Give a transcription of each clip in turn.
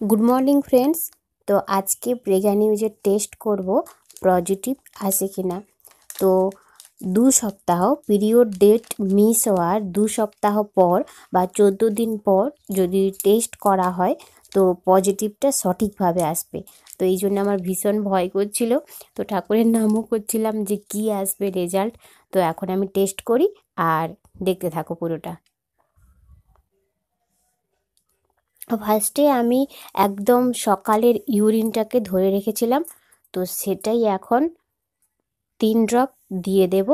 Good morning friends. তো আজকে Prega নিউজের টেস্ট করব পজিটিভ আসে কিনা। তো 2 সপ্তাহ পিরিয়ড ডেট মিস হওয়ার 2 সপ্তাহ পর বা 14 দিন পর যদি টেস্ট করা হয় তো পজিটিভটা সঠিকভাবে আসবে। তো এই জন্য আমার ভীষণ ভয় করছিল, তো ঠাকুরের নামও করছিলাম যে কি আসবে রেজাল্ট। তো এখন আমি টেস্ট করি আর দেখতে থাকো পুরোটা। ফার্স্টে আমি একদম সকালের ইউরিনটাকে ধরে রেখেছিলাম, তো সেটাই এখন 3 ড্রপ দিয়ে দেব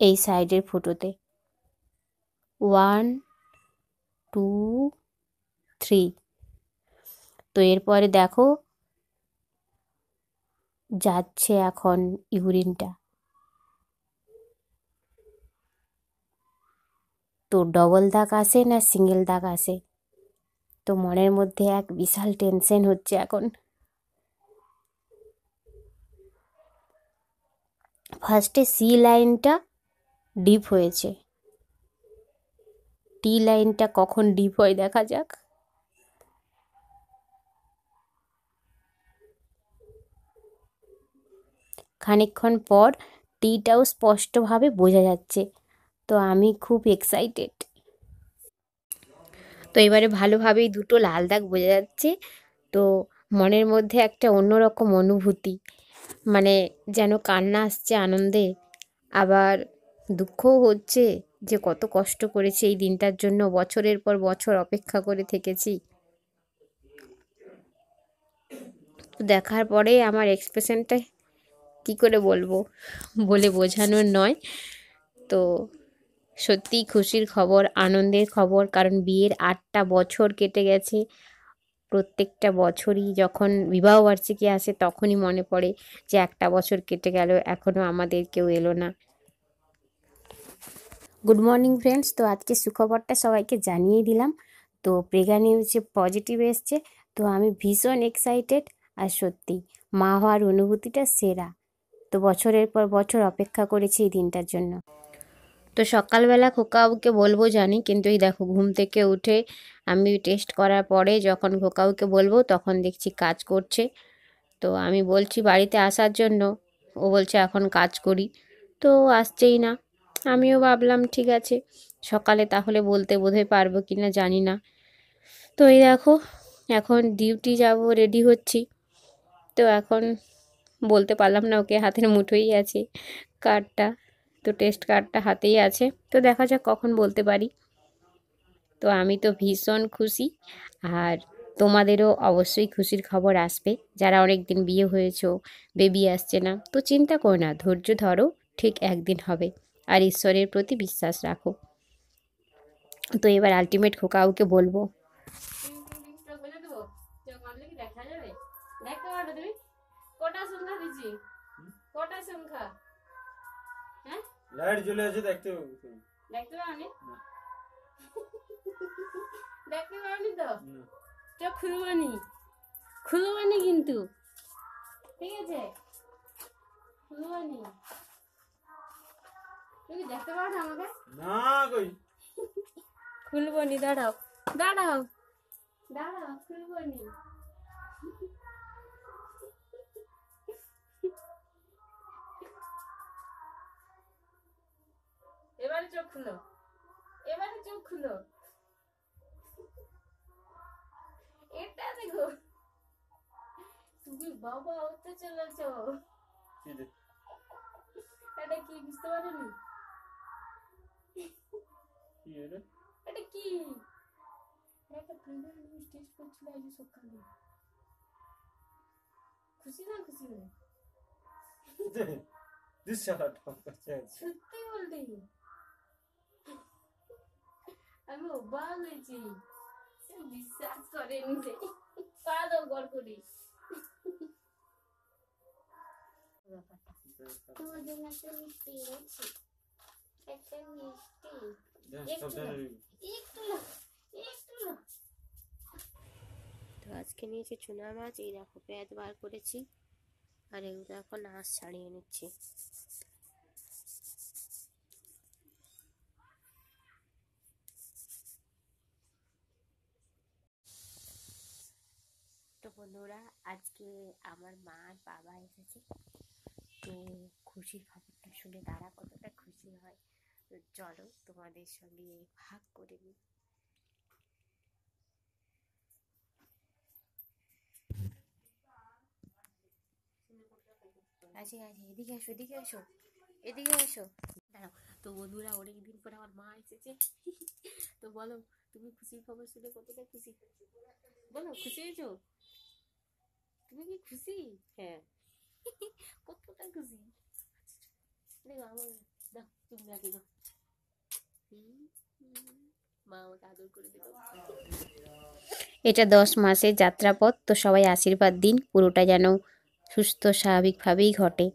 এই সাইডের ফুটোতে। 1 2 3। তো এরপরে দেখো যাচ্ছে এখন ইউরিনটা। তো ডবল দাগ আসে না সিঙ্গেল দাগ আসে, তো মনের মধ্যে এক বিশাল টেনশন হচ্ছে এখন। ফার্স্টে সি লাইনটা ডিপ হয়েছে, টি লাইনটা কখন ডিপ হয় দেখা যাক। খানিকক্ষণ পর টিটাও স্পষ্টভাবে বোঝা যাচ্ছে, তো আমি খুব এক্সাইটেড। তো এবারে ভালোভাবেই দুটো লাল দাগ বোঝা যাচ্ছে। তো মনের মধ্যে একটা অন্যরকম অনুভূতি, মানে যেন কান্না আসছে আনন্দে, আবার দুঃখও হচ্ছে যে কত কষ্ট করেছি এই দিনটার জন্য, বছরের পর বছর অপেক্ষা করে থেকেছি। দেখার পরে আমার এক্সপ্রেশনটা কি করে বলবো, বলে বোঝানোর নয়। তো সত্যিই খুশির খবর, আনন্দের খবর, কারণ বিয়ের 8টা বছর কেটে গেছে। প্রত্যেকটা বছরই যখন বিবাহবার্ষিকী আসে তখনই মনে পড়ে যে একটা বছর কেটে গেল, এখনও আমাদের কেউ এলো না। Good morning friends. তো আজকে সুখবরটা সবাইকে জানিয়ে দিলাম। তো প্রেগা নিউজে পজিটিভ এসছে, তো আমি ভীষণ এক্সাইটেড। আর সত্যি মা হওয়ার অনুভূতিটা সেরা। তো বছরের পর বছর অপেক্ষা করেছি এই দিনটার জন্য। তো সকালবেলা খোকাউকে বলবো জানি, কিন্তু এই দেখো ঘুম থেকে উঠে আমি টেস্ট করার পরে যখন খোকাউকে বলবো তখন দেখছি কাজ করছে। তো আমি বলছি বাড়িতে আসার জন্য, ও বলছে এখন কাজ করি, তো আসছেই না। আমিও ভাবলাম ঠিক আছে সকালে তাহলে বলতে বোধহয় পারবো কি না জানি না। তো এই দেখো এখন ডিউটি যাব, রেডি হচ্ছি। তো এখন বলতে পারলাম না, ওকে হাতের মুঠোই আছে কার্ডটা, তো টেস্ট কার্ডটা হাতেই আছে। তো দেখা যাক কখন বলতে পারি। তো আমি তো ভীষণ খুশি, আর তোমাদেরও অবশ্যই খুশির খবর আসবে যারা অনেক দিন বিয়ে হয়েছো, বেবি আসছে না। তো চিন্তা করো না, ধৈর্য ধরো, ঠিক একদিন হবে। আর ঈশ্বরের প্রতি বিশ্বাস রাখো। তো এবার আলটিমেট খোকাউকে বলবো। কটা সংখ্যা দিছি, কটা সংখ্যা? হ্যাঁ লাইট জ্বলে আছে, দেখতে পাবো, দেখতে পাওনি? দেখতে পাওনি তো, চোখ খুলবানি, খুলবানি কিন্তু, ঠিক আছে? খুলবানি, তুমি দেখতে পাও না আমাকে? না কই খুলবানি, দাঁড়াও দাঁড়াও দাঁড়াও, খুলবানি। এবারে চোখ খুলো, এবারে চোখ খুলো, এটা দেখো, তুমি বাবা হতে চলেছ। এটা কি বুঝতে পারোনি? এটা কি? একটা প্রিমিয়াম নিউজ টেস্ট করছিল আজ সকালে। খুশি না খুশি না? সত্যি বলতে আমি অবাক হয়েছি, বিশ্বাস করেনি যে পা দাও গড় করি। তোমার জন্য একটা মিষ্টি এনেছি, একটা মিষ্টি, একটু একটু একটু। তো আজকে নিয়েছি চুনা মাছ, এই দেখো পেঁয়াজ বার করেছি, আর এগুলো এখন আঁশ ছাড়িয়ে নিচ্ছি। বন্ধুরা, আজকে আমার মা আর বাবা এসেছে। তো খুশির খবরটা শুনে তারা কতটা খুশি হয়, তো চলো তোমাদের সঙ্গে ভাগ করে নিই। এদিকে এসো, এদিকে এসো, এদিকে এসো, দাঁড়াও। তো বন্ধুরা, অনেকদিন পর আমার মা এসেছে। তো বলো, তুমি খুশির খবর শুনে কতটা খুশি? বলো, খুশি হয়েছো? তুমি কি খুশি? হ্যাঁ। কতটা খুশি? দেখো আমার, দাও তুমি আগে দাও। মা আমাকে আদর করে দিল। এটা 10 মাসের যাত্রাপথ, তো সবাই আশীর্বাদ দিন পুরোটা যেন সুস্থ স্বাভাবিকভাবেই ঘটে।